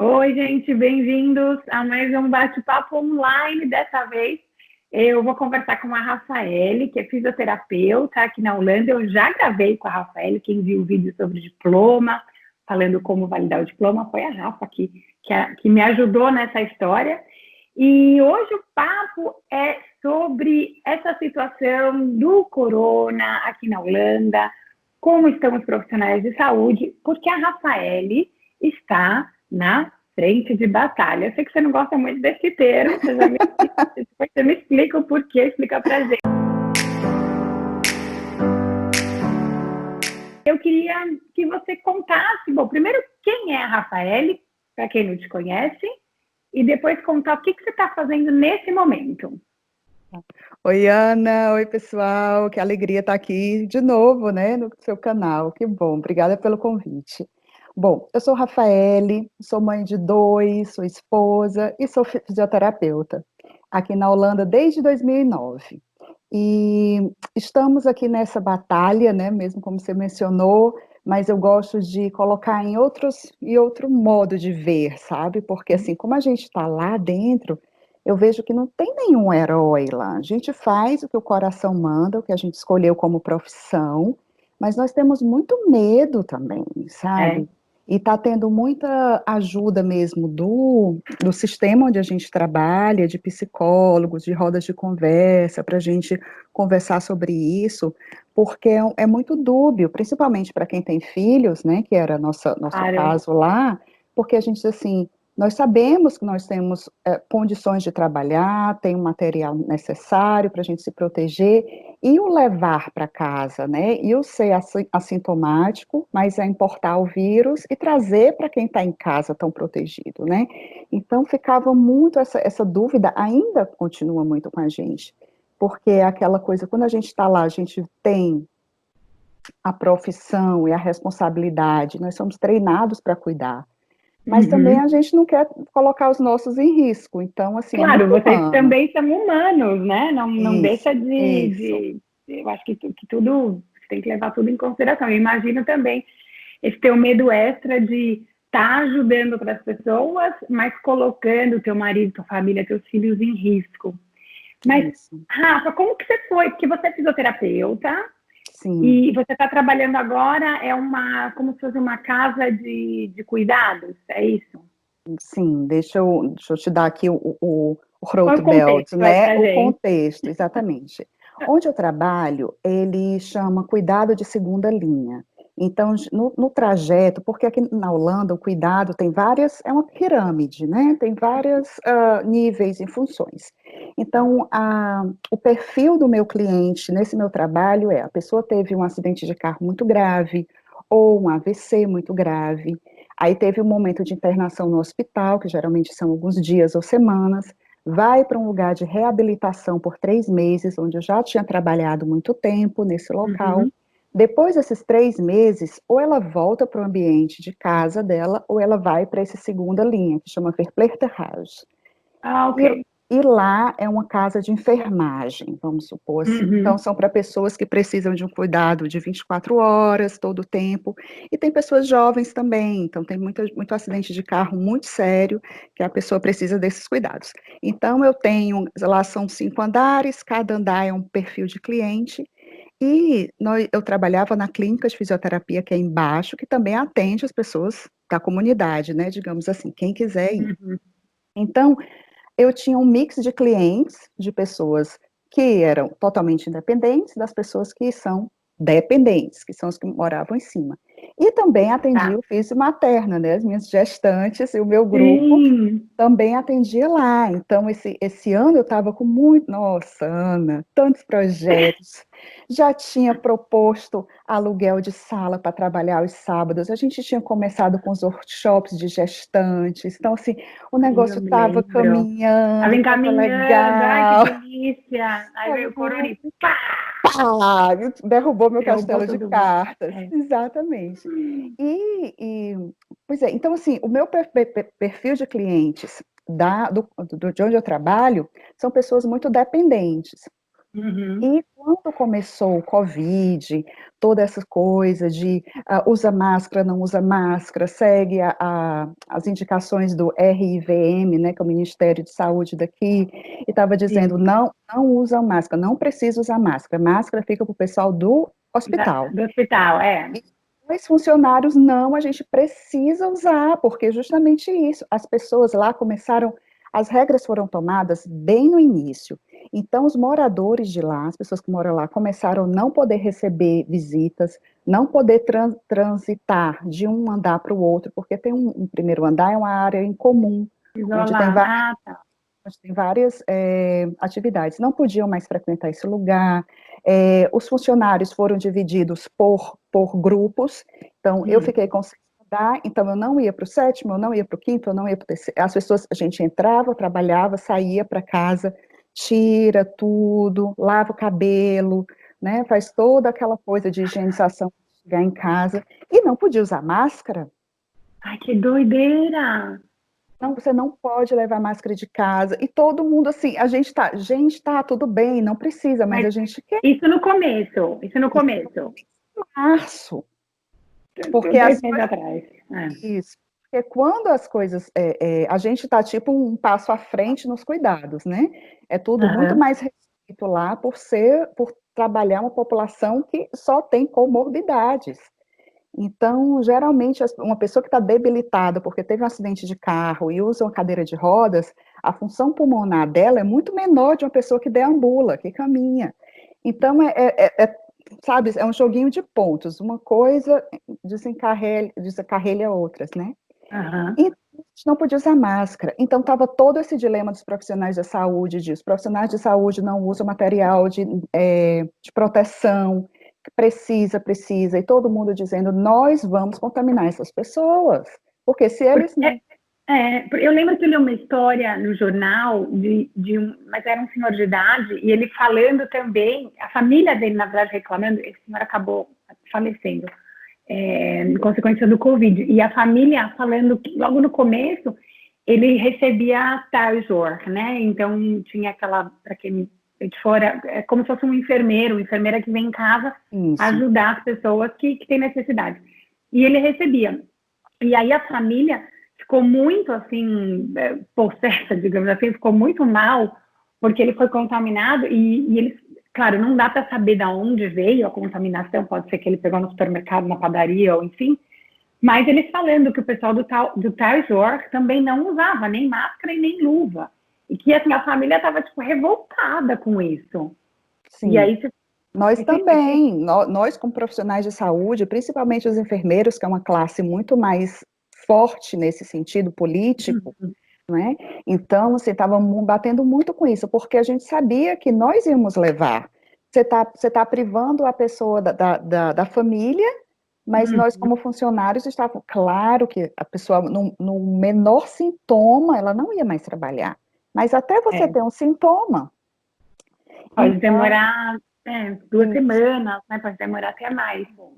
Oi, gente, bem-vindos a mais um bate-papo online. Dessa vez eu vou conversar com a Rafaele, que é fisioterapeuta aqui na Holanda. Eu já gravei com a Rafaele, quem viu o vídeo sobre diploma, falando como validar o diploma, foi a Rafa que me ajudou nessa história. E hoje o papo é sobre essa situação do corona aqui na Holanda, como estão os profissionais de saúde, porque a Rafaele está na frente de batalha. Eu sei que você não gosta muito desse termo, você já me disse, depois você me explica o porquê, explica pra gente. Eu queria que você contasse, bom, primeiro, quem é a Rafaele, para quem não te conhece, e depois contar o que você está fazendo nesse momento. Oi, Ana. Oi, pessoal. Que alegria estar aqui de novo, né, no seu canal. Que bom. Obrigada pelo convite. Bom, eu sou Rafaele, sou mãe de dois, sou esposa e sou fisioterapeuta aqui na Holanda desde 2009. E estamos aqui nessa batalha, né, mesmo como você mencionou, mas eu gosto de colocar em outro modo de ver, sabe? Porque assim, como a gente está lá dentro, eu vejo que não tem nenhum herói lá. A gente faz o que o coração manda, o que a gente escolheu como profissão, mas nós temos muito medo também, É, sabe? E está tendo muita ajuda mesmo do sistema onde a gente trabalha, de psicólogos, de rodas de conversa, para a gente conversar sobre isso, porque é muito dúbio, principalmente para quem tem filhos, né, que era nosso claro. caso lá, porque a gente diz assim, nós sabemos que nós temos condições de trabalhar, tem o material necessário para a gente se proteger, e o levar para casa, né? E o ser assintomático, mas é importar o vírus e trazer para quem está em casa tão protegido, né? Então ficava muito essa dúvida, ainda continua muito com a gente, porque é aquela coisa, quando a gente está lá, a gente tem a profissão e a responsabilidade, nós somos treinados para cuidar, mas também a Uhum. gente não quer colocar os nossos em risco, então, assim, é Claro, muito vocês humano. também são humanos, né? Não Isso, deixa isso. eu acho que tudo, você tem que levar tudo em consideração. Eu imagino também esse teu medo extra de estar ajudando outras pessoas, mas colocando teu marido, tua família, teus filhos em risco. Mas, Isso, Rafa, como que você foi? Porque você é fisioterapeuta sim, e você está trabalhando agora, como se fosse uma casa de cuidados, é isso? sim, deixa eu te dar aqui o Qual é o Rotbelt, contexto aí né? pra O gente? contexto, exatamente. Onde eu trabalho, ele chama cuidado de segunda linha. Então, no trajeto, porque aqui na Holanda o cuidado tem várias, é uma pirâmide, né? Tem vários níveis e funções. Então, o perfil do meu cliente nesse meu trabalho é: a pessoa teve um acidente de carro muito grave, ou um AVC muito grave. Aí teve um momento de internação no hospital, que geralmente são alguns dias ou semanas, vai para um lugar de reabilitação por 3 meses, onde eu já tinha trabalhado muito tempo nesse local. Uhum. Depois desses 3 meses, ou ela volta para o ambiente de casa dela, ou ela vai para essa segunda linha, que chama Verpleeghuis. Ah, ok. E, e lá é uma casa de enfermagem, vamos supor assim. Então, Uhum. são para pessoas que precisam de um cuidado de 24 horas, todo o tempo. E tem pessoas jovens também. Então, tem muito acidente de carro muito sério, que a pessoa precisa desses cuidados. Então, eu tenho, lá são 5 andares, cada andar é um perfil de cliente. E eu trabalhava na clínica de fisioterapia que é embaixo, que também atende as pessoas da comunidade, né? Digamos assim, quem quiser ir. Uhum. Então, eu tinha um mix de clientes, de pessoas que eram totalmente independentes, das pessoas que são dependentes, que são os que moravam em cima. E também atendia Tá. o físio materno, né? As minhas gestantes e o meu grupo Sim. também atendia lá. Então, esse ano eu estava com muito. Nossa, Ana, tantos projetos. Já tinha proposto aluguel de sala para trabalhar os sábados. A gente tinha começado com os workshops de gestantes. Então, assim, o Sim, negócio eu me estava lembro. Tava caminhando, estava encaminhando. Ai, que legal. delícia. Aí veio o corona e Aham. pá! Pá, derrubou meu Derrubou castelo de todo mundo. cartas. É. Exatamente. Pois é, então assim, o meu perfil de clientes de onde eu trabalho são pessoas muito dependentes. Uhum. E quando começou o Covid, toda essa coisa de usa máscara, não usa máscara, segue as indicações do RIVM, né, que é o Ministério de Saúde daqui, e estava dizendo, Sim. não, não usa máscara, não precisa usar máscara, máscara fica para o pessoal do hospital. Do hospital, é. E os funcionários, não, a gente precisa usar, porque justamente isso, as pessoas lá começaram, as regras foram tomadas bem no início, então os moradores de lá, as pessoas que moram lá, começaram a não poder receber visitas, não poder transitar de um andar para o outro, porque tem um primeiro andar, é uma área em comum, onde tem Isolar. várias Ah, tá. atividades, não podiam mais frequentar esse lugar, os funcionários foram divididos por grupos, então eu Hum. fiquei com andar, então eu não ia para o sétimo, eu não ia para o quinto, eu não ia para o terceiro, as pessoas, a gente entrava, trabalhava, saía para casa, tira tudo, lava o cabelo, né, faz toda aquela coisa de higienização, chegar em casa, e não podia usar máscara. Ai, que doideira! Não, você não pode levar máscara de casa. E todo mundo assim, gente, tá, tudo bem, não precisa, mas Mas a gente quer isso no isso começo, em março, porque 2 meses atrás. É. isso, porque quando as coisas, a gente tá tipo um passo à frente nos cuidados, né? É tudo muito Aham. mais restrito lá por trabalhar uma população que só tem comorbidades. Então, geralmente, uma pessoa que está debilitada porque teve um acidente de carro e usa uma cadeira de rodas, a função pulmonar dela é muito menor de uma pessoa que deambula, que caminha. Então, sabe, é um joguinho de pontos. Uma coisa desencarrelha outras, né? Aham. E a gente não podia usar máscara. Então, estava todo esse dilema dos profissionais da saúde, disso. Os profissionais de saúde não usam material de proteção, precisa, e todo mundo dizendo, nós vamos contaminar essas pessoas. Porque se Porque, eles não... eu lembro que eu li uma história no jornal mas era um senhor de idade, e ele falando também, a família dele, na verdade, reclamando, esse senhor acabou falecendo, em consequência do Covid. E a família falando que logo no começo ele recebia Tarzor, né? Então tinha aquela, para quem é de fora, é como se fosse um enfermeiro, uma enfermeira que vem em casa Isso. ajudar as pessoas que têm necessidade. E ele recebia. E aí a família ficou muito assim, possessa, digamos assim, ficou muito mal, porque ele foi contaminado e eles, claro, não dá para saber de onde veio a contaminação, pode ser que ele pegou no supermercado, na padaria, ou enfim, mas eles falando que o pessoal do Tarzor também não usava nem máscara e nem luva. E que assim, a família estava tipo, revoltada com isso. E Sim. aí, Nós esse, também, nós como profissionais de saúde, principalmente os enfermeiros, que é uma classe muito mais forte nesse sentido político, não é? Então, assim, estava batendo muito com isso, porque a gente sabia que nós íamos levar. Você tá privando a pessoa da família, mas nós, como funcionários, estávamos, claro que a pessoa, no menor sintoma, ela não ia mais trabalhar. Mas até você é, ter um sintoma, pode então, demorar 2 semanas, né? Pode demorar até mais. Bom.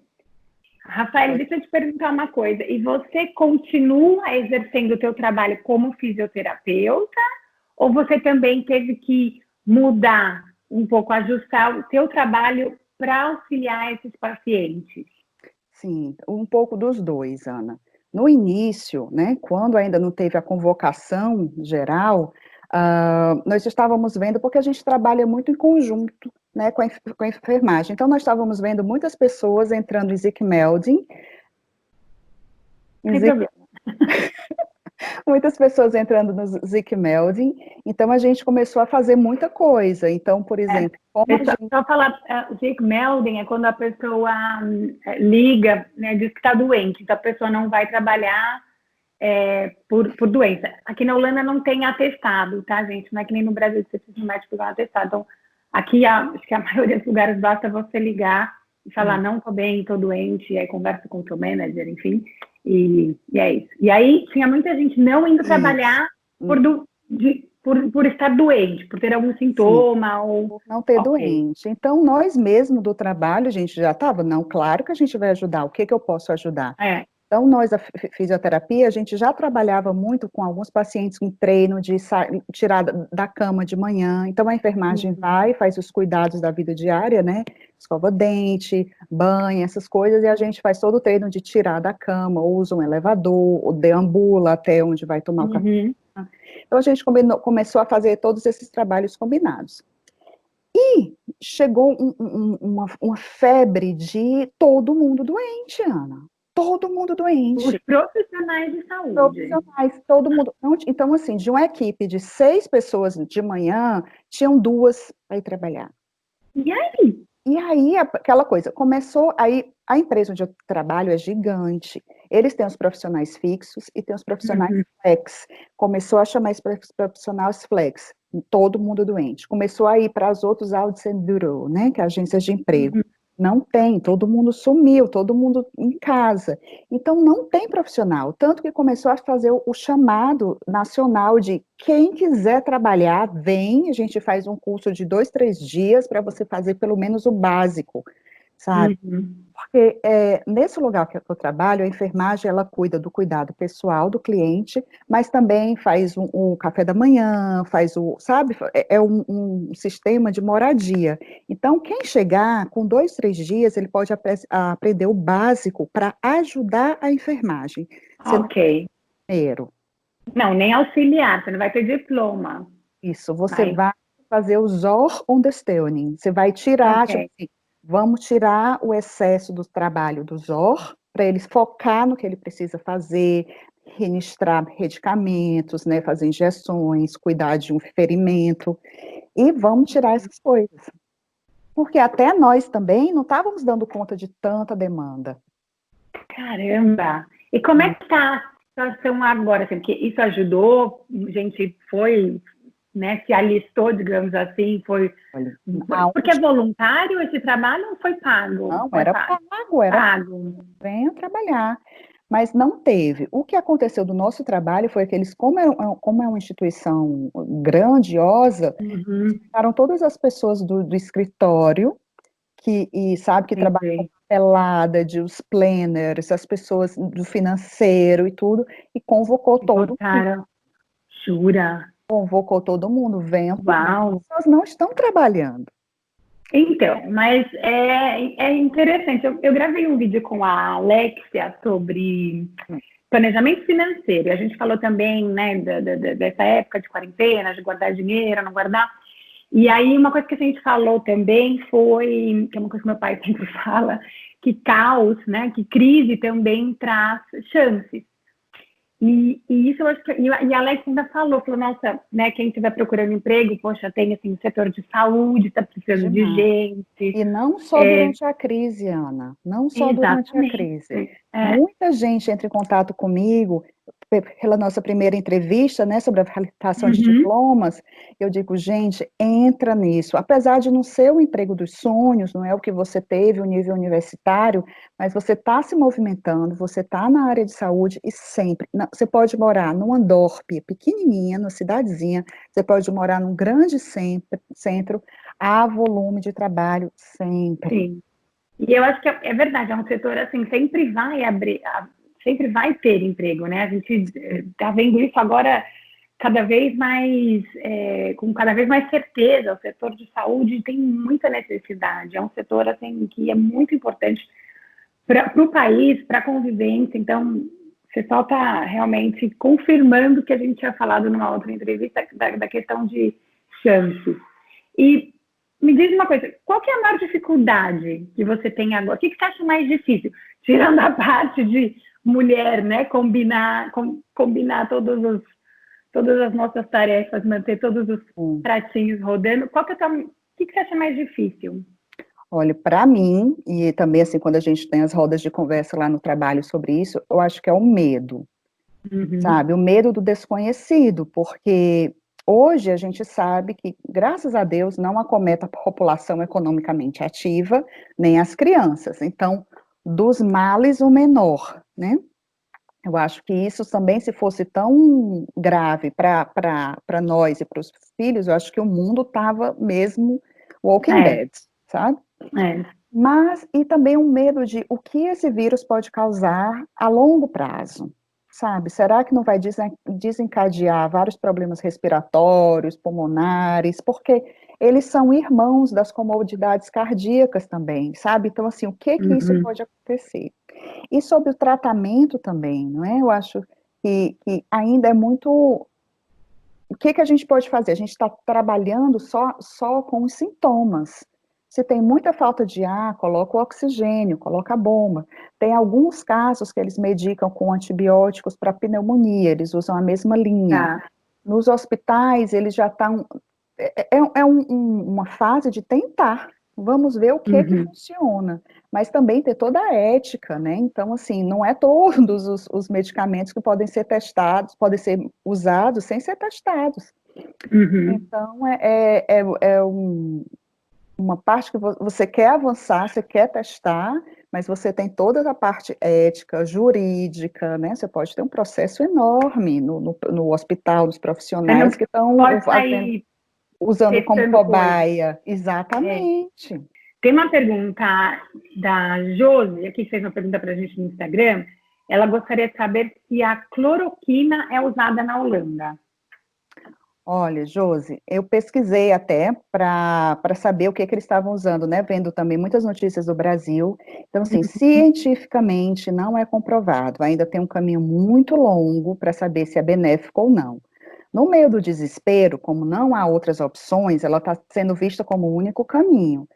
Rafael, deixa eu te perguntar uma coisa. E você continua exercendo o teu trabalho como fisioterapeuta? Ou você também teve que mudar um pouco, ajustar o teu trabalho para auxiliar esses pacientes? sim, um pouco dos dois, Ana. No início, né, quando ainda não teve a convocação geral, nós estávamos vendo, porque a gente trabalha muito em conjunto, né, com a enfermagem. Então, nós estávamos vendo muitas pessoas entrando em Zic Melding, Sem problema. muitas pessoas entrando no Zic Melding, então a gente começou a fazer muita coisa. Então, por exemplo, como a gente... Só falar, o Jake Melding é quando a pessoa liga, né, diz que está doente, então a pessoa não vai trabalhar por doença. Aqui na Holanda não tem atestado, tá, gente? Não é que nem no Brasil que você precisa de um médico pegar um atestado. Então, aqui, acho que a maioria dos lugares basta você ligar e falar, não tô bem, tô doente, e aí conversa com o seu manager, enfim, e é isso. E aí, tinha muita gente não indo Isso. trabalhar por estar doente, por ter algum Sim, sintoma, ou... por não ter Ok. doente. Então, nós mesmo do trabalho, a gente já estava, não, claro que a gente vai ajudar, o que que eu posso ajudar? É. Então, nós, a fisioterapia, a gente já trabalhava muito com alguns pacientes em treino de tirar da cama de manhã. Então, a enfermagem Uhum. vai, faz os cuidados da vida diária, né? Escova dente, banho, essas coisas, e a gente faz todo o treino de tirar da cama, ou usa um elevador, ou deambula até onde vai tomar o café. Uhum. Então, a gente começou a fazer todos esses trabalhos combinados. Chegou uma febre de todo mundo doente, Ana. Todo mundo Os doente. profissionais de saúde. Profissionais, todo mundo. Então, assim, de uma equipe de 6 pessoas de manhã, tinham 2 para ir trabalhar. E aí? E aí, aquela coisa, começou, aí, a empresa onde eu trabalho é gigante, eles têm os profissionais fixos e têm os profissionais Uhum. flex, começou a chamar esses profissionais flex, todo mundo doente, começou a ir para os outros audits and bureau, né, que é agências de emprego, Uhum. não tem, todo mundo sumiu, todo mundo em casa, então não tem profissional, tanto que começou a fazer o chamado nacional de quem quiser trabalhar, vem, a gente faz um curso de 2, 3 dias para você fazer pelo menos o básico, sabe? Uhum. Porque nesse lugar que eu trabalho, a enfermagem, ela cuida do cuidado pessoal do cliente, mas também faz o café da manhã, faz sabe? É um sistema de moradia. Então, quem chegar com 2, 3 dias, ele pode aprender o básico para ajudar a enfermagem. Você não Ok. tem dinheiro. Não, nem auxiliar, você não vai ter diploma. Isso, você Vai. vai fazer o Zoruntersteuning. Você vai tirar, tipo Ok. assim, vamos tirar o excesso do trabalho do Zor, para ele focar no que ele precisa fazer, administrar medicamentos, né, fazer injeções, cuidar de um ferimento, e vamos tirar essas coisas. Porque até nós também não estávamos dando conta de tanta demanda. Caramba! E como é que está a situação agora? Assim, porque isso ajudou, a gente foi, né, se alistou, digamos assim, foi. Olha, Porque é voluntário esse trabalho ou foi pago? não, Ou é era pago? pago, era Pago. venha trabalhar. Mas não teve. O que aconteceu do nosso trabalho foi que eles, como é uma instituição grandiosa, eles Uhum. pegaram todas as pessoas do escritório, sabe, que trabalham com Entendi. papelada, de os planners, as pessoas do financeiro e tudo, e E botaram. Jura? convocou todo mundo, venham, porque Uau! as pessoas não estão trabalhando. Então, mas é interessante. Eu gravei um vídeo com a Alexia sobre planejamento financeiro. E a gente falou também, né, dessa época de quarentena, de guardar dinheiro, não guardar. E aí, uma coisa que a gente falou também foi, que é uma coisa que meu pai sempre fala, que caos, né, que crise também traz chances. E isso eu acho que. E a Alex ainda falou, nossa, né, quem estiver procurando emprego, poxa, tem assim, o setor de saúde, está precisando de Demais. gente. E não só É, durante a crise, Ana, não só durante a exatamente. crise. É, Muita gente entra em contato comigo pela nossa primeira entrevista, né, sobre a validação de uhum, diplomas. Eu digo, gente, entra nisso. Apesar de não ser o emprego dos sonhos, não é o que você teve, o nível universitário, mas você está se movimentando, você está na área de saúde e sempre. Você pode morar numa DORP pequenininha, numa cidadezinha, você pode morar num grande centro, há volume de trabalho sempre. sim. E eu acho que é verdade, é um setor assim, sempre vai abrir, sempre vai ter emprego, né? A gente está vendo isso agora cada vez mais, com cada vez mais certeza. O setor de saúde tem muita necessidade, é um setor assim que é muito importante para o país, para a convivência. Então, você só está realmente confirmando o que a gente tinha falado numa outra entrevista da questão de chances. E me diz uma coisa, qual que é a maior dificuldade que você tem agora? O que você acha mais difícil? Tirando a parte de mulher, né? Combinar todas as nossas tarefas, manter todos os Hum. pratinhos rodando. Qual que é o que você acha mais difícil? Olha, para mim, e também assim, quando a gente tem as rodas de conversa lá no trabalho sobre isso, eu acho que é o medo, Uhum. sabe? O medo do desconhecido, porque hoje a gente sabe que, graças a Deus, não acomete a população economicamente ativa, nem as crianças. Então, dos males, o menor, né? Eu acho que isso também, se fosse tão grave para nós e para os filhos, eu acho que o mundo estava mesmo Walking É, Dead, sabe? é. Mas, e também um medo de o que esse vírus pode causar a longo prazo, sabe? Será que não vai desencadear vários problemas respiratórios, pulmonares, porque eles são irmãos das comorbidades cardíacas também, sabe? Então, assim, o que que isso Uhum, pode acontecer? E sobre o tratamento também, não é? Eu acho que ainda é muito. O que que a gente pode fazer? A gente está trabalhando só com os sintomas. Se tem muita falta de ar, coloca o oxigênio, coloca a bomba. Tem alguns casos que eles medicam com antibióticos para pneumonia, eles usam a mesma linha. tá. Nos hospitais, eles já estão. Uma fase de tentar. Vamos ver o que que Uhum, funciona. Mas também ter toda a ética, né? Então, assim, não é todos os medicamentos que podem ser testados, podem ser usados sem ser testados. uhum. Então, uma parte que você quer avançar, você quer testar, mas você tem toda a parte ética, jurídica, né? Você pode ter um processo enorme no hospital, dos Você não profissionais que estão pode fazendo, sair usando como testando coisas. cobaia. É. Exatamente. Tem uma pergunta da Josi, aqui que fez uma pergunta para a gente no Instagram. Ela gostaria de saber se a cloroquina é usada na Holanda. Olha, Josi, eu pesquisei até para saber o que eles estavam usando, né? Vendo também muitas notícias do Brasil. Então, assim, cientificamente não é comprovado. Ainda tem um caminho muito longo para saber se é benéfico ou não. No meio do desespero, como não há outras opções, ela está sendo vista como o único caminho.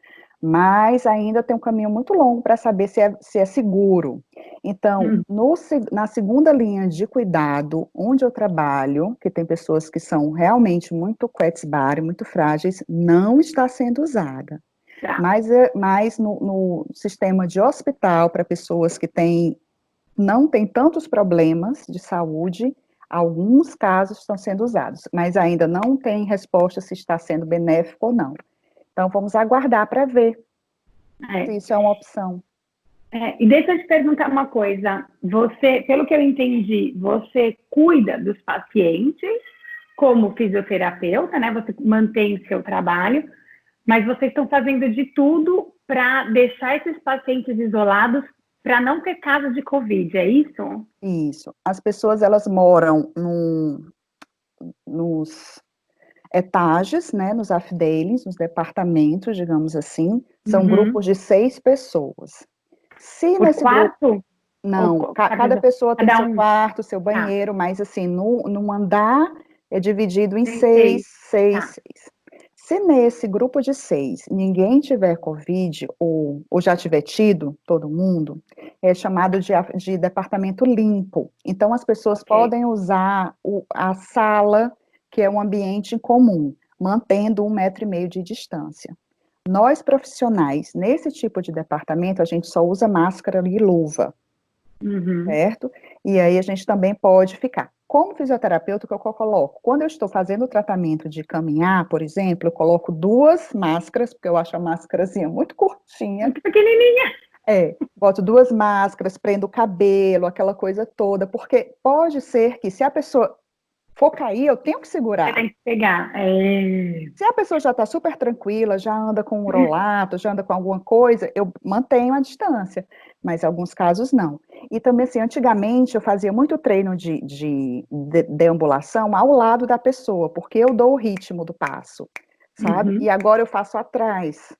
Mas ainda tem um caminho muito longo para saber se é seguro. Então, Hum, na segunda linha de cuidado, onde eu trabalho, que tem pessoas que são realmente muito quetzbare, muito frágeis, não está sendo usada. tá. Mas no sistema de hospital, para pessoas que não têm tantos problemas de saúde, alguns casos estão sendo usados, mas ainda não tem resposta se está sendo benéfico ou não. Então, vamos aguardar para ver se É. isso é uma opção. E deixa eu te perguntar uma coisa. Você, pelo que eu entendi, você cuida dos pacientes como fisioterapeuta, né? Você mantém o seu trabalho, mas vocês estão fazendo de tudo para deixar esses pacientes isolados para não ter caso de Covid, é isso? Isso. As pessoas, elas moram nos etages, né, nos afdelis, nos departamentos, digamos assim, são Uhum. grupos de 6 pessoas. Se Por nesse grupo, quarto? Ou não, cada pessoa tem cada seu um? quarto, seu Tá. banheiro, mas assim, no andar é dividido em Tem seis, seis. seis, Tá. seis. Se nesse grupo de 6 ninguém tiver Covid, ou já tiver tido, todo mundo, é chamado de departamento limpo. Então, as pessoas Ok. podem usar a sala, que é um ambiente em comum, mantendo 1,5 metro de distância. Nós, profissionais, nesse tipo de departamento, a gente só usa máscara e luva, Uhum. certo? E aí a gente também pode ficar. Como fisioterapeuta, o que eu coloco? Quando eu estou fazendo o tratamento de caminhar, por exemplo, eu coloco 2 máscaras, porque eu acho a máscarazinha muito curtinha. Muito pequenininha. Boto 2 máscaras, prendo o cabelo, aquela coisa toda, porque pode ser que se a pessoa for cair, eu tenho que Você segurar. tem que pegar. É... Se a pessoa já está super tranquila, já anda com um rolato, já anda com alguma coisa, eu mantenho a distância, mas em alguns casos não. E também, assim, antigamente eu fazia muito treino de deambulação ao lado da pessoa, porque eu dou o ritmo do passo, sabe? E Uhum. agora eu faço atrás,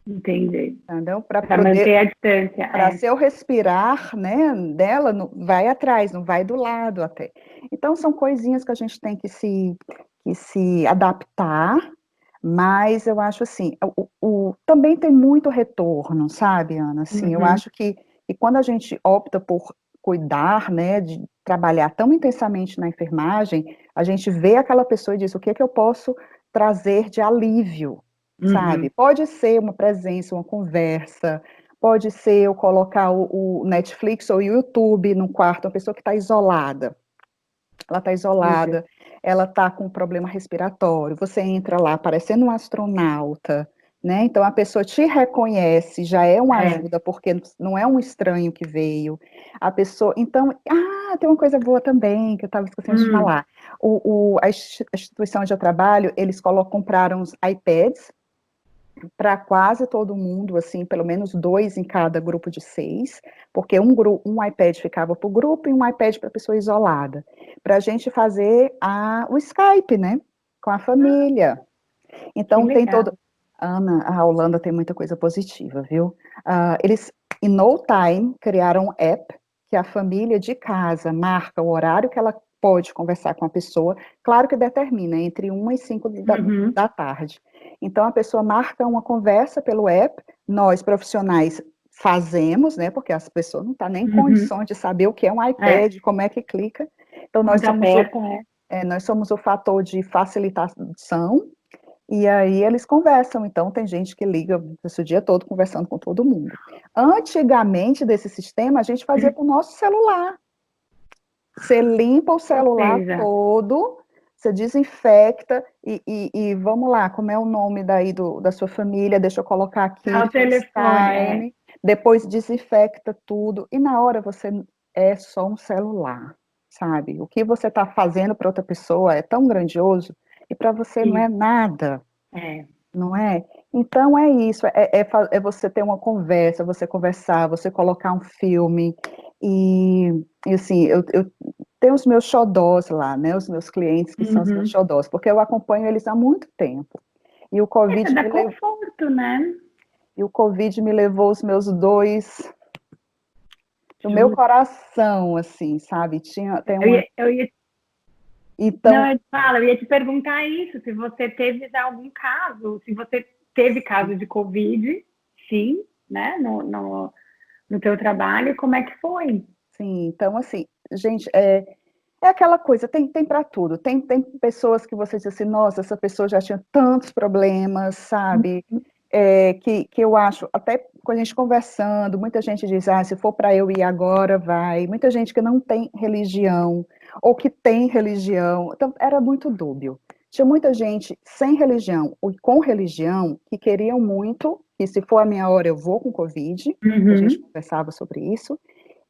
Entendi. entendeu? Para Para poder, manter a distância. para É. se eu respirar, né, dela, vai atrás, não vai do lado até. Então, são coisinhas que a gente tem que se adaptar, mas eu acho assim, também tem muito retorno, sabe, Ana? Assim, eu Uhum. acho que quando a gente opta por cuidar, né, de trabalhar tão intensamente na enfermagem, a gente vê aquela pessoa e diz, o que é que eu posso trazer de alívio, sabe? Uhum. Pode ser uma presença, uma conversa, pode ser eu colocar o Netflix ou o YouTube no quarto, uma pessoa que está isolada, ela está Entendi. isolada, ela está com um problema respiratório, você entra lá parecendo um astronauta, né? Então a pessoa te reconhece, já é uma É. ajuda, porque não é um estranho que veio. A pessoa, então, tem uma coisa boa também que eu estava esquecendo de Hum. falar. A instituição onde eu trabalho, eles compraram os iPads, para quase todo mundo, assim, pelo menos 2 em cada grupo de 6, porque um iPad ficava para o grupo e um iPad para a pessoa isolada, para a gente fazer o Skype, né, com a família. Que Então, tem todo... legal. Ana, a Holanda tem muita coisa positiva, viu? Eles, em no time, criaram um app que a família de casa marca o horário que ela pode conversar com a pessoa, claro que determina, entre 1 e 5 Uhum. da tarde. Então, a pessoa marca uma conversa pelo app, nós, profissionais, fazemos, né, porque as pessoas não estão nem em Uhum. condições de saber o que é um É, iPad, como é que clica. Então, onde aperta, né? nós somos o fator de facilitação, e aí eles conversam, então tem gente que liga esse dia todo conversando com todo mundo. Antigamente, desse sistema, a gente fazia com o nosso celular. Você limpa o Ou celular seja, todo, você desinfecta, e vamos lá, como é o nome daí da sua família? Deixa eu colocar aqui, ao telefone, FaceTime, depois desinfecta tudo, e na hora você é só um celular, sabe? O que você está fazendo para outra pessoa é tão grandioso, e para você não é isso, nada, é. não é? Então é isso, é você ter uma conversa, você conversar, você colocar um filme, e, e assim, eu tenho os meus xodós lá, né, os meus clientes que são os meus Uhum. xodós, porque eu acompanho eles há muito tempo, e o É, Covid dá me levou, conforto, né? e o Covid me levou os meus dois, do meu Juro. coração, assim, sabe, tem uma, Eu ia, não, então, eu ia te perguntar isso, se você teve já algum caso, se você teve caso de Covid, sim, né, no teu trabalho, como é que foi? sim, então, assim, gente, é aquela coisa, tem para tudo. Tem pessoas que você diz assim, nossa, essa pessoa já tinha tantos problemas, sabe? Que eu acho, até com a gente conversando, muita gente diz, se for para eu ir agora, vai. Muita gente que não tem religião, ou que tem religião. Então, era muito dúbio. Tinha muita gente sem religião ou com religião que queriam muito, que se for a minha hora eu vou com Covid, a gente Uhum. conversava sobre isso.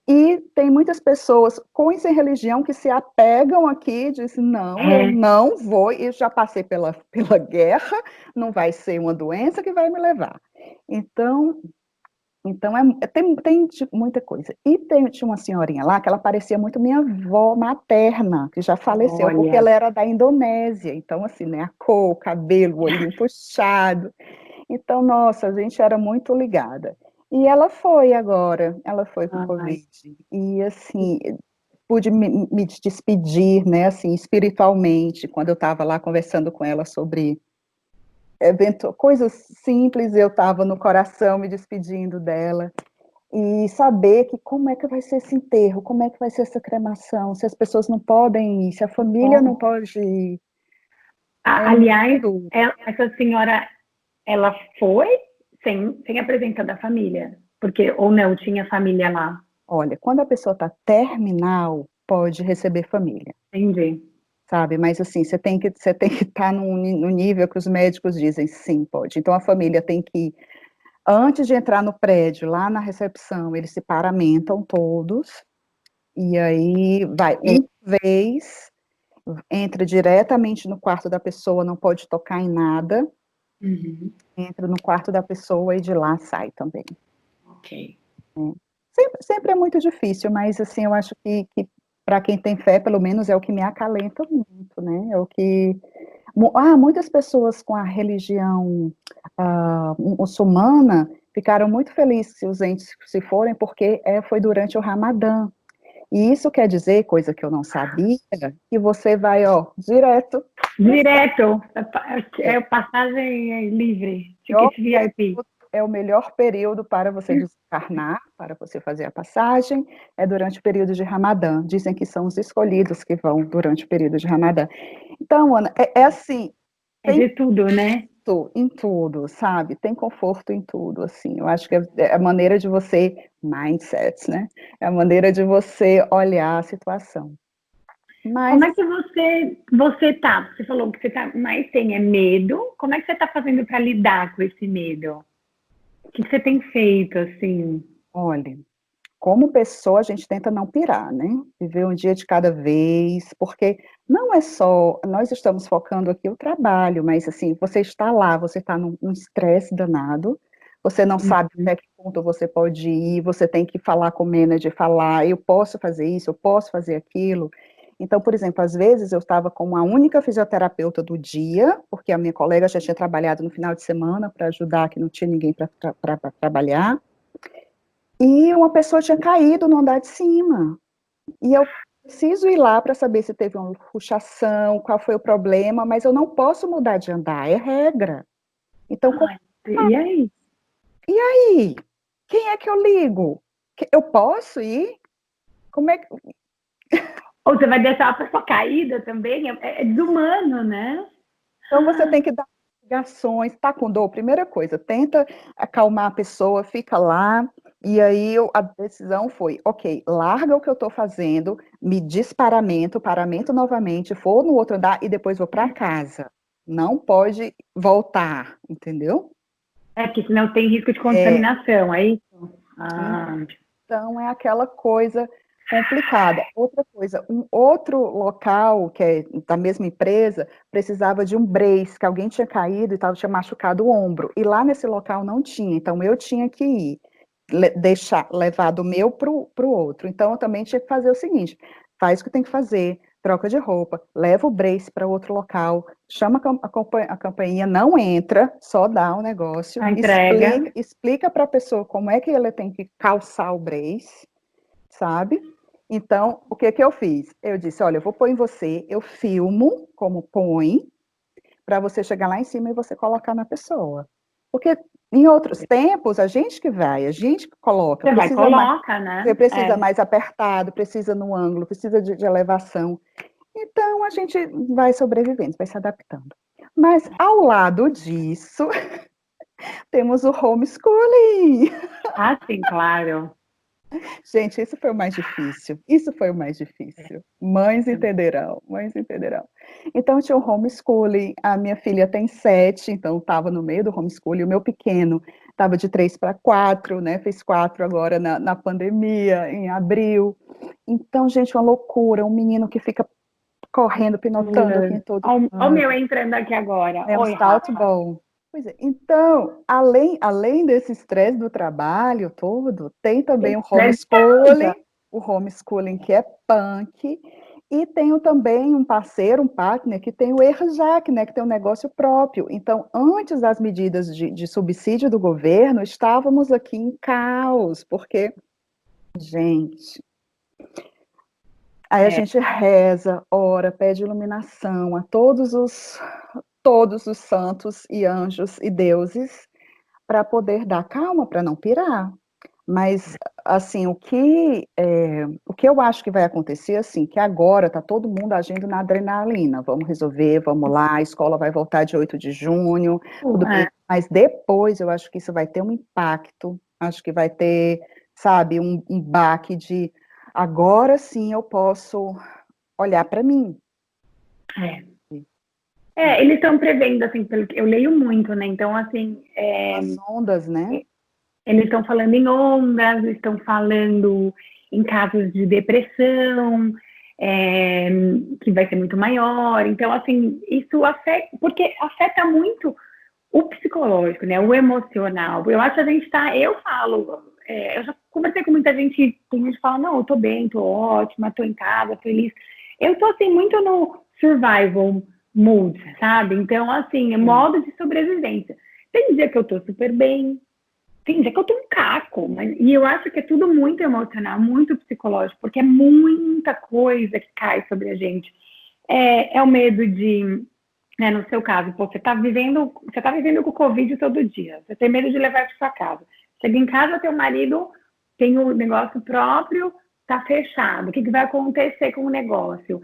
E tem muitas pessoas com e sem religião que se apegam aqui e dizem, não, eu É, não vou, e já passei pela guerra, não vai ser uma doença que vai me levar. Então, tem muita coisa. E tinha uma senhorinha lá que ela parecia muito minha avó materna, que já faleceu, porque olha, ela era da Indonésia. Então, assim, né, a cor, o cabelo, o olhinho puxado. Então, nossa, a gente era muito ligada. E ela foi agora, ela foi com ai, Covid. E, assim, pude me despedir, né, assim, espiritualmente, quando eu estava lá conversando com ela sobre coisas simples, eu estava no coração me despedindo dela. E saber que como é que vai ser esse enterro, como é que vai ser essa cremação, se as pessoas não podem ir, se a família não bom. pode ir. É muito Aliás, duro. essa senhora, ela foi sem a presença da família, porque, ou não, tinha família lá, Olha, quando a pessoa está terminal, pode receber família, entendi. sabe? Mas assim, você tem que estar no nível que os médicos dizem, sim, pode. Então a família tem que, antes de entrar no prédio, lá na recepção, eles se paramentam todos, e aí vai É, vez, entra diretamente no quarto da pessoa, não pode tocar em nada, uhum, entra no quarto da pessoa e de lá sai também. ok. Sempre é muito difícil, mas assim, eu acho que para quem tem fé, pelo menos é o que me acalenta muito, né? É o que muitas pessoas com a religião muçulmana ficaram muito felizes se os entes se forem, porque foi durante o Ramadã. E isso quer dizer, coisa que eu não sabia, que você vai, ó, direto para o céu. Direto, é passagem livre, Melhor ticket VIP. É o melhor período para você desencarnar, para você fazer a passagem, é durante o período de Ramadã. Dizem que são os escolhidos que vão durante o período de Ramadã. Então, Ana, é assim, É tem de tudo, né? em tudo, sabe? Tem conforto em tudo, assim. Eu acho que é a maneira de você, mindset, né? É a maneira de você olhar a situação. Mas, Como é que você tá? Você falou que você tá, mais tem medo. Como é que você tá fazendo para lidar com esse medo? O que você tem feito, assim? olha, como pessoa, a gente tenta não pirar, né? Viver um dia de cada vez, porque não é só, nós estamos focando aqui o trabalho, mas assim, você está lá, você está num estresse danado, você não sabe até que ponto você pode ir, você tem que falar com o manager, falar, eu posso fazer isso, eu posso fazer aquilo. Então, por exemplo, às vezes eu estava com uma única fisioterapeuta do dia, porque a minha colega já tinha trabalhado no final de semana para ajudar, que não tinha ninguém para trabalhar, e uma pessoa tinha caído no andar de cima. E eu preciso ir lá para saber se teve uma luxação, qual foi o problema, mas eu não posso mudar de andar, é regra. Então, Ai, e aí? e aí? Quem é que eu ligo? Eu posso ir? Como é que... Ou você vai deixar a pessoa caída também? É desumano, né? Então, você tem que dar ligações, tá com dor? Primeira coisa, tenta acalmar a pessoa, fica lá, e aí a decisão foi, ok, larga o que eu estou fazendo, me paramento novamente, vou no outro andar e depois vou para casa. Não pode voltar, entendeu? É, porque senão tem risco de É, contaminação, é isso? Ah, então é aquela coisa complicada. Outra coisa, um outro local, que é da mesma empresa, precisava de um brace, que alguém tinha caído e tinha machucado o ombro. E lá nesse local não tinha, então eu tinha que ir, deixar, levar do meu para o outro. Então eu também tinha que fazer o seguinte: faz o que tem que fazer, troca de roupa, leva o brace para outro local, chama a campainha, não entra, só dá o negócio, a entrega. explica para a pessoa como é que ela tem que calçar o brace, sabe? Então, o que que eu fiz? Eu disse, olha, eu vou pôr em você, eu filmo como põe, para você chegar lá em cima e você colocar na pessoa. Porque em outros tempos, a gente que vai, a gente que coloca, Você vai, coloca, você né? precisa É. mais apertado, precisa no ângulo, precisa de elevação. Então, a gente vai sobrevivendo, vai se adaptando. Mas, ao lado disso, temos o homeschooling. Ah, sim, claro. Gente, isso foi o mais difícil. Isso foi o mais difícil. Mães entenderão, mães entenderão. Então, tinha o homeschooling. A minha filha tem 7, então estava no meio do homeschooling. O meu pequeno estava de 3 para 4, né? Fez 4 agora na pandemia, em abril. Então, gente, uma loucura. Um menino que fica correndo, pinotando aqui em todo Olha o meu canto. entrando aqui agora. É um Oi, salto Rafa. bom. Pois é. Então, além desse estresse do trabalho todo, tem também o Estresse de casa. homeschooling que é punk, e tenho também um parceiro, um partner, que tem o ERJAC, né, que tem um negócio próprio. Então, antes das medidas de subsídio do governo, estávamos aqui em caos, porque, gente, aí a É, gente reza, ora, pede iluminação a todos os santos e anjos e deuses para poder dar calma, para não pirar. Mas, assim, o que eu acho que vai acontecer, assim, que agora está todo mundo agindo na adrenalina, vamos resolver, vamos lá, a escola vai voltar de 8 de junho, tudo bem. é, Mas depois eu acho que isso vai ter um impacto, acho que vai ter, sabe, um baque de agora sim eu posso olhar para mim. é. Eles estão prevendo, assim, pelo que eu leio muito, né? Então, assim, As ondas, né? eles estão falando em ondas, estão falando em casos de depressão, é, que vai ser muito maior. Então, assim, isso afeta, porque afeta muito o psicológico, né? O emocional. Eu acho que a gente está, eu falo, eu já conversei com muita gente, tem gente que fala, não, eu tô bem, tô ótima, tô em casa, feliz. Eu tô, assim, muito no survival mood, sabe? Então, assim, é Sim. modo de sobrevivência. Tem dia que eu tô super bem, tem dia que eu tô um caco, e eu acho que é tudo muito emocional, muito psicológico, porque é muita coisa que cai sobre a gente. É o medo de, né, no seu caso, pô, você tá vivendo com o Covid todo dia, você tem medo de levar para sua casa. Chega em casa, teu marido tem o negócio próprio, tá fechado. O que vai acontecer com o negócio?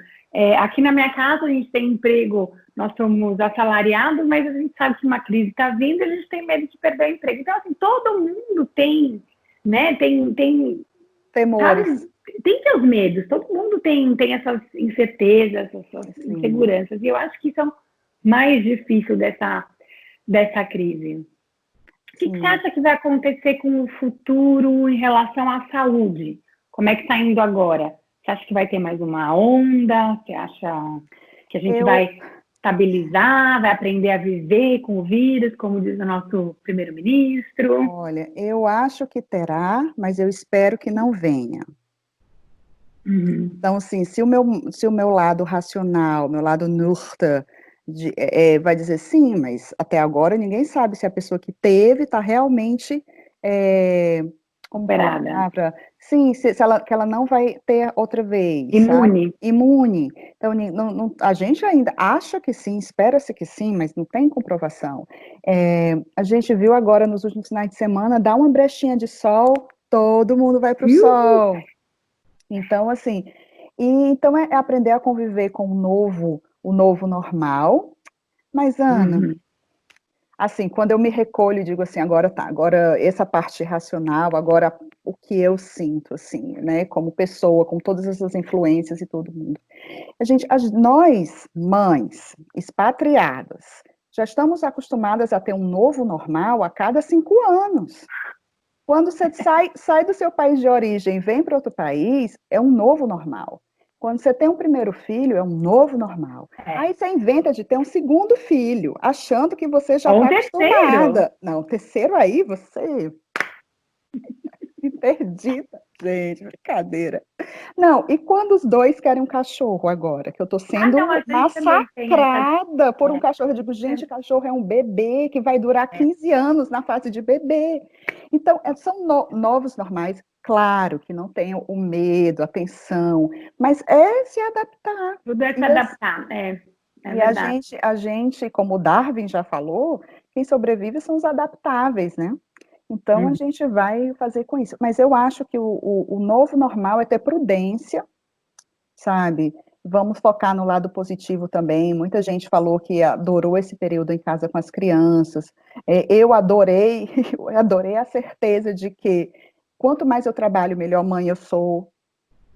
Aqui na minha casa, a gente tem emprego, nós somos assalariados, mas a gente sabe que uma crise está vindo e a gente tem medo de perder o emprego. Então, assim, todo mundo tem, né, Temores, sabe, tem seus medos, todo mundo tem essas incertezas, essas sim. inseguranças, e eu acho que isso é o mais difícil dessa crise. que você Sim. acha que vai acontecer com o futuro em relação à saúde? Como é que está indo agora? Você acha que vai ter mais uma onda? Você acha que a gente Eu, vai estabilizar, vai aprender a viver com o vírus, como diz o nosso primeiro-ministro? olha, eu acho que terá, mas eu espero que não venha. Uhum. Então, assim, se o meu lado racional, meu lado Nurta, vai dizer sim, mas até agora ninguém sabe se a pessoa que teve está realmente, é, como fala a Esperada. palavra? Sim, se ela, que ela não vai ter outra vez, sabe? Imune. Imune. Então, a gente ainda acha que sim, espera-se que sim, mas não tem comprovação. A gente viu agora nos últimos finais de semana, dá uma brechinha de sol, todo mundo vai para o Uhul. sol. Então, assim, então é aprender a conviver com o novo normal. Mas, Ana, Uhum. assim, quando eu me recolho e digo assim, agora tá, agora essa parte racional, agora o que eu sinto, assim, né, como pessoa, com todas essas influências e todo mundo. Nós, mães, expatriadas, já estamos acostumadas a ter um novo normal a cada 5 anos. Quando você sai do seu país de origem e vem para outro país, é um novo normal. Quando você tem um primeiro filho, é um novo normal. É. Aí você inventa de ter um segundo filho, achando que você já Ou um está terceiro. acostumada. Não, o terceiro aí, você interdita. Gente, brincadeira. Não, e quando os dois querem um cachorro agora? Que eu estou Ah, não, sendo a gente também tem essa. massacrada por um É, cachorro. Eu digo, gente, cachorro é um bebê que vai durar é. 15 anos na fase de bebê. Então, são novos normais. Claro que não tenham o medo, a tensão, mas é se adaptar. Tudo é se E, adaptar. É e verdade. a gente, como o Darwin já falou, quem sobrevive são os adaptáveis, né? Então, a Uhum. gente vai fazer com isso. Mas eu acho que o novo normal é ter prudência, sabe? Vamos focar no lado positivo também. Muita gente falou que adorou esse período em casa com as crianças. Eu adorei, eu adorei a certeza de que quanto mais eu trabalho, melhor mãe eu sou,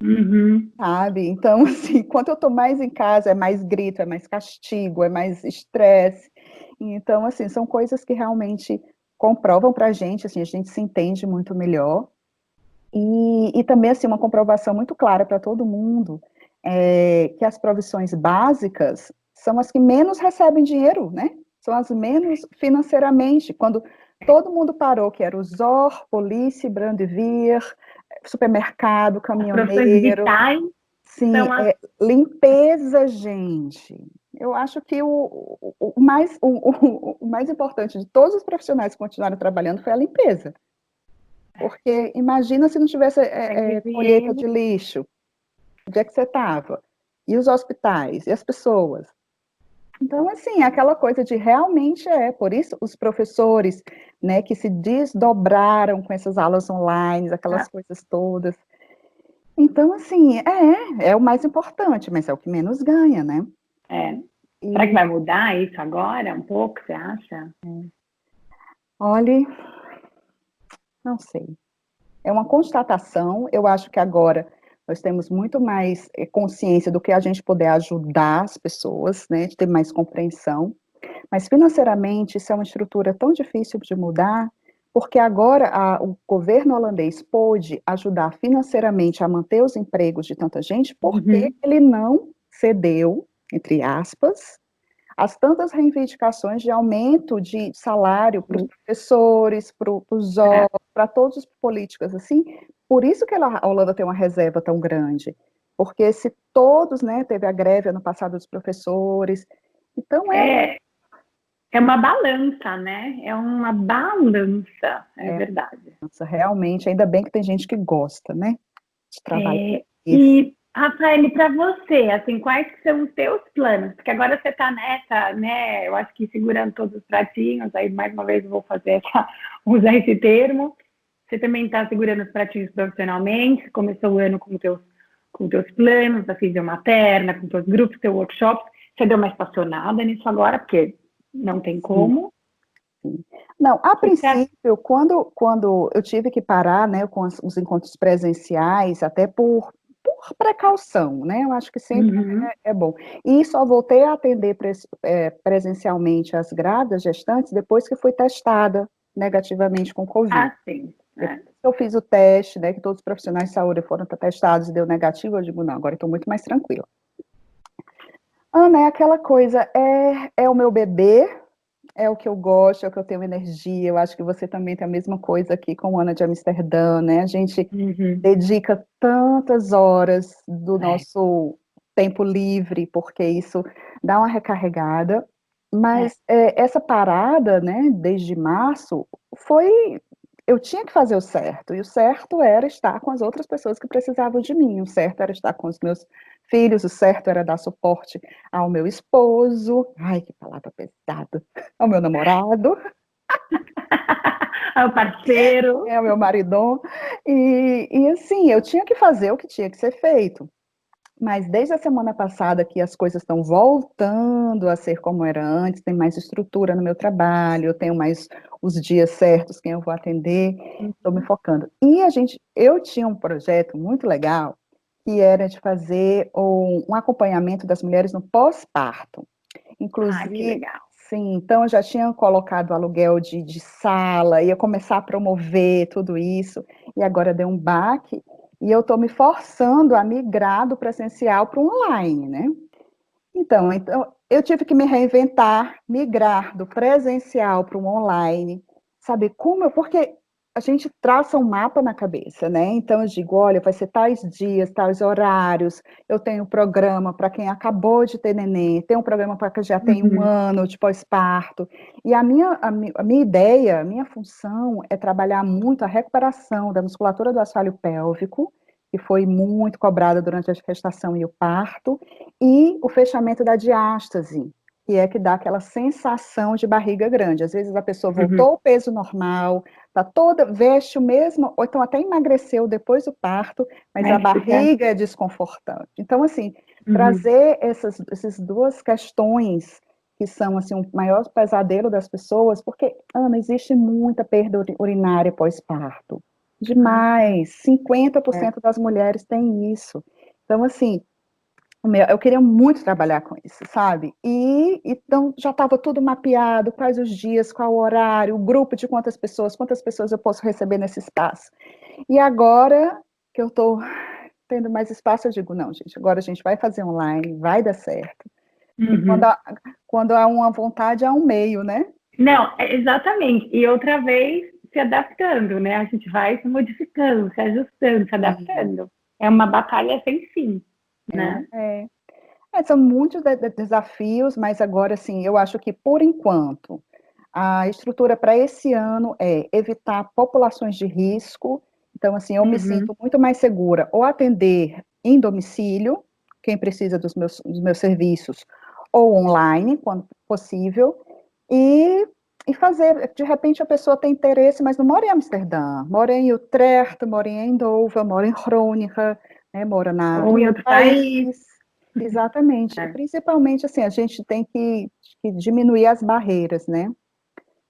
Uhum. sabe? Então, assim, quanto eu estou mais em casa, é mais grito, é mais castigo, é mais estresse. Então, assim, são coisas que realmente comprovam para a gente, assim, a gente se entende muito melhor. E também, assim, uma comprovação muito clara para todo mundo é que as profissões básicas são as que menos recebem dinheiro, né? São as menos financeiramente. Quando todo mundo parou, que era o ZOR, polícia, brandevir, supermercado, As profissões caminhoneiro, vitais sim, são as. limpeza, gente. Eu acho que o mais importante de todos os profissionais que continuaram trabalhando foi a limpeza. Porque imagina se não tivesse Teve colheita ele. de lixo, onde é que você estava? E os hospitais, e as pessoas? Então, assim, aquela coisa de realmente por isso os professores, né, que se desdobraram com essas aulas online, aquelas coisas todas. Então, assim, é o mais importante, mas é o que menos ganha, né? É. Será que E, vai mudar isso agora um pouco, você acha? olhe, não sei. É uma constatação. Eu acho que agora nós temos muito mais consciência do que a gente poder ajudar as pessoas, né, de ter mais compreensão. Mas financeiramente isso é uma estrutura tão difícil de mudar, porque agora o governo holandês pôde ajudar financeiramente a manter os empregos de tanta gente, porque Uhum. ele não cedeu, entre aspas, as tantas reivindicações de aumento de salário para os professores, para os É. jovens, para todos os políticos, assim, por isso que a Holanda tem uma reserva tão grande, porque se todos, né, teve a greve ano passado dos professores, então É, é uma balança, né? É uma balança, é verdade. nossa, realmente, ainda bem que tem gente que gosta, né, de trabalhar É, isso. e, Rafael, para você, assim, quais que são os teus planos? Porque agora você está nessa, né? Eu acho que segurando todos os pratinhos, aí mais uma vez eu vou usar esse termo. Você também está segurando os pratinhos profissionalmente, começou o ano com teus planos, da fisiomaterna, com teus grupos, teus workshops. Você deu uma estacionada nisso agora, porque não tem Sim, como. sim. Não, a O que você acha? princípio, quando eu tive que parar, né, com os encontros presenciais, até por precaução, né, eu acho que sempre Uhum. é bom. E só voltei a atender presencialmente as grávidas gestantes depois que fui testada. negativamente com Covid. Ah, sim. Depois que eu fiz o teste, né, que todos os profissionais de saúde foram testados e deu negativo, eu digo, não, agora eu estou muito mais tranquila. Ana, é aquela coisa, é o meu bebê, é o que eu gosto, é o que eu tenho energia, eu acho que você também tem a mesma coisa aqui com Ana de Amsterdã, né, a gente Uhum. dedica tantas horas do É, nosso tempo livre, porque isso dá uma recarregada, é. mas essa parada, né, desde março, eu tinha que fazer o certo, e o certo era estar com as outras pessoas que precisavam de mim, o certo era estar com os meus filhos, o certo era dar suporte ao meu esposo, ai, que palavra pesada, ao meu namorado, É o parceiro. ao meu maridão, e assim, eu tinha que fazer o que tinha que ser feito. Mas desde a semana passada que as coisas estão voltando a ser como era antes, tem mais estrutura no meu trabalho, eu tenho mais os dias certos, quem eu vou atender, estou me Uhum. focando. Eu tinha um projeto muito legal, que era de fazer um acompanhamento das mulheres no pós-parto. Ah, que Inclusive, legal. sim, então eu já tinha colocado aluguel de sala, ia começar a promover tudo isso, e agora deu um baque, e eu estou me forçando a migrar do presencial para o online, né? Então, eu tive que me reinventar, migrar do presencial para o online, sabe como? Porque a gente traça um mapa na cabeça, né? Então eu digo, olha, vai ser tais dias, tais horários, eu tenho um programa para quem acabou de ter neném, tem um programa para quem já tem um Uhum. ano de pós-parto, e a minha ideia, a minha função é trabalhar muito a recuperação da musculatura do assoalho pélvico, que foi muito cobrada durante a gestação e o parto, e o fechamento da diástase, que é que dá aquela sensação de barriga grande. Às vezes a pessoa voltou Uhum. ao peso normal, tá toda, veste o mesmo, ou então até emagreceu depois do parto, mas a Mas fica. barriga é desconfortante. Então, assim, Uhum. trazer essas duas questões que são assim o maior pesadelo das pessoas, porque, Ana, existe muita perda urinária pós-parto. Ah, Demais, é. 50% das mulheres têm isso. Então, assim, eu queria muito trabalhar com isso, sabe? E então já estava tudo mapeado, quais os dias, qual o horário, o grupo de quantas pessoas eu posso receber nesse espaço. E agora que eu estou tendo mais espaço, eu digo, não, gente, agora a gente vai fazer online, vai dar certo. E Uhum. quando há uma vontade, há um meio, né? Não, exatamente. E outra vez se adaptando, né? A gente vai se modificando, se ajustando, se Sim, adaptando. É uma batalha sem fim, né? é. São muitos desafios, mas agora, sim, eu acho que, por enquanto, a estrutura para esse ano é evitar populações de risco. Então, assim, eu me Uhum. sinto muito mais segura ou atender em domicílio, quem precisa dos meus serviços, ou online, quando possível, e, e fazer, de repente a pessoa tem interesse, mas não mora em Amsterdã, mora em Utrecht, mora em Eindhoven, mora em Groningen, né, mora Ou em em outro outro país. país. Exatamente. E É. principalmente, assim, a gente tem que diminuir as barreiras, né?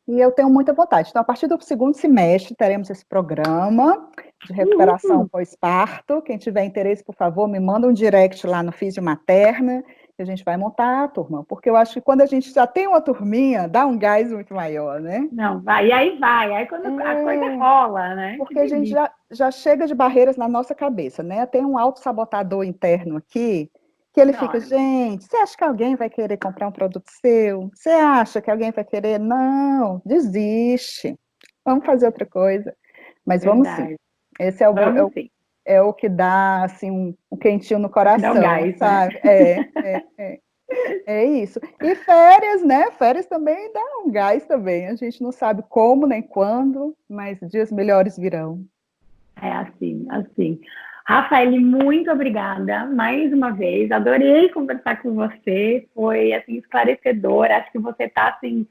E eu tenho muita vontade. Então, a partir do segundo semestre, teremos esse programa de recuperação Uhul. pós-parto. Quem tiver interesse, por favor, me manda um direct lá no Físio Materna, que a gente vai montar a turma. Porque eu acho que quando a gente já tem uma turminha, dá um gás muito maior, né? Não, vai. E aí vai. Aí quando a coisa É, rola, né? Que porque a gente delícia. já chega de barreiras na nossa cabeça, né? Tem um autossabotador interno aqui, que ele fica, Não, gente, você acha que alguém vai querer comprar um produto seu? Você acha que alguém vai querer? Não, desiste. Vamos fazer outra coisa. Mas vamos sim. verdade. Esse é o, é Vamos o, sim. é o que dá, assim, um quentinho no É o que dá o coração, gás, né? sabe? É isso. E férias, né? Férias também dá um gás também. A gente não sabe como nem quando, mas dias melhores virão. É assim, assim. Rafael, muito obrigada mais uma vez. Adorei conversar com você. Foi assim esclarecedor. Acho que você está assim,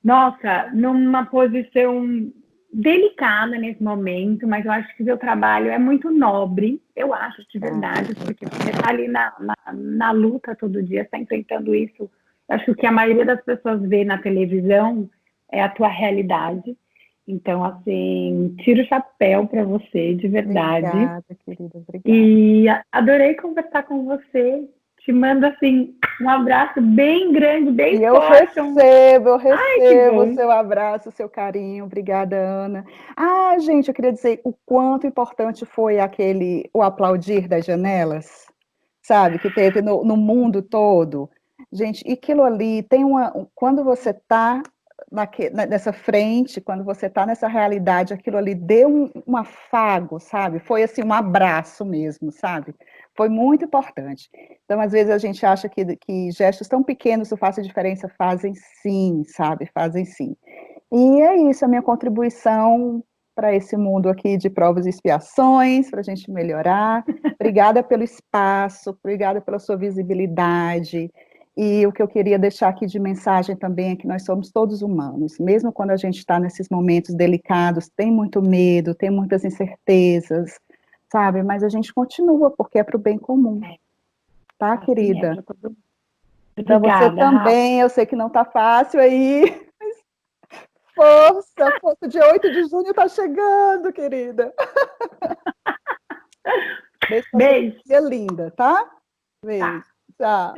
nossa, numa posição delicada nesse momento, mas eu acho que o seu trabalho é muito nobre. Eu acho de Obrigada. verdade, porque você está ali na luta todo dia, está enfrentando isso. Eu acho que a maioria das pessoas vê na televisão é a tua realidade. Então, assim, tiro o chapéu para você, de verdade. Obrigada, querida, obrigada. E adorei conversar com você. Te mando, assim, um abraço bem grande, E bem eu forte. recebo, eu Ai, que recebo o bom. seu abraço, o seu carinho. Obrigada, Ana. Ah, gente, eu queria dizer o quanto importante foi o aplaudir das janelas, sabe, que teve no mundo todo. Gente, e aquilo ali tem quando você está nessa frente, quando você está nessa realidade, aquilo ali deu um afago, sabe? Foi assim, um abraço mesmo, sabe? Foi muito importante. Então, às vezes, a gente acha que gestos tão pequenos não fazem diferença, fazem sim, sabe? Fazem sim. E é isso, a minha contribuição para esse mundo aqui de provas e expiações, para a gente melhorar. Obrigada pelo espaço, obrigada pela sua visibilidade. E o que eu queria deixar aqui de mensagem também é que nós somos todos humanos, mesmo quando a gente está nesses momentos delicados, tem muito medo, tem muitas incertezas, sabe? Mas a gente continua, porque é para o bem comum, É, tá, assim é querida? para todo mundo. Para você Obrigada, Rafa. também, eu sei que não está fácil aí. Força, força, dia 8 de junho está chegando, querida. Beijo para sua Beijo. filha linda, tá? Tá. Beijo. Tchau.